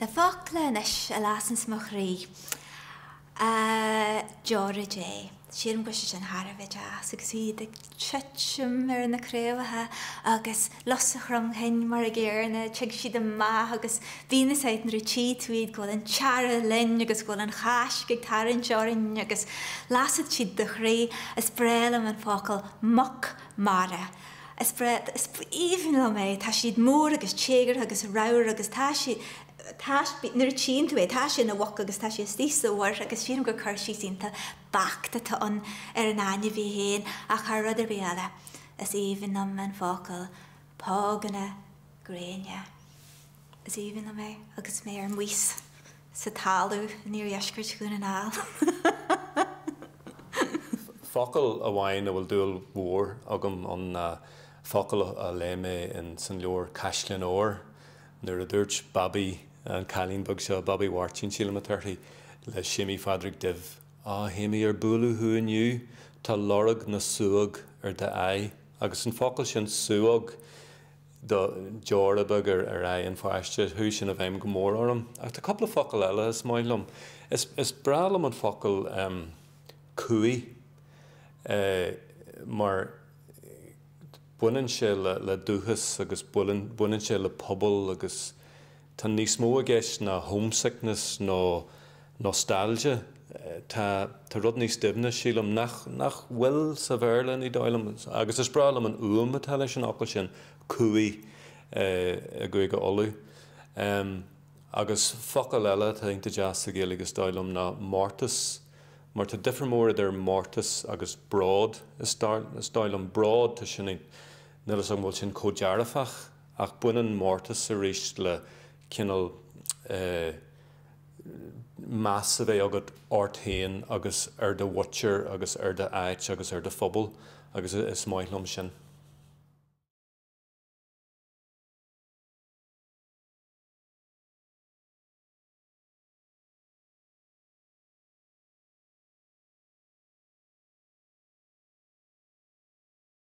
Na focla is a lasas mo chroí. Jóra dé. Siarm go sin Harvard agus iad trim na créomhathe agus los a chrum hen mar a ggéirna teag siad an maith agus bhína éit an rutí tuaid ghfuil an teara linn agus ghfuil an cháis go tarann teorann agus lasad siad de chroí is brelam an focail moc mara. Is even le mé tá siad mór agus téagar agus rair agus tá siad nuair tín tú é tá sin na bhaca agus tá sé stíohhair agus fiam go chuir sí sínta bachta tá an an aine bhí héin a chu ruidir béala is even am an focail páganna gréine. Is even le mé agus mé ar muos sa talú níor eiscirt gún an áil. Focail a bhhain a bhfuil dúil mór agam an focail a léime in san leor Caisleán Óir nuair a dúirt Bobby an Cailín bug seo Bobby Wartin síle a 30 le Shimmy Fadric Div héimi ar búlú hu aniu tá lorag na suag ar de ai agus an focail sin suag do Jorabug ar ai an fáiste hu sin a bheim go mór orm ach tá coppla focail eile is mailum is bralam an focail chroí mar buineann sé le dúchas agus buineann sé le pobl agus tá níos mó a gceist na homesickness nó nostalgia tá rud níos dibhne sílam nach bhfuil sa bhéirlen I dóilm agus is bralam an uam atá leis an ocail sin chroí a go go olú agus focail eile tá inta deas a Ghaeilge agus dóilm na mórtas mar tá difriú mór idir mórtas agus brád is dóilm brád tá sin nulas an bhfuil sin códearafach ach buineann mórtas a ríist le cinál más a bheith agad orthain agus ar de watcher agus ar de áit agus ar de phobal agus is maithlumm sin.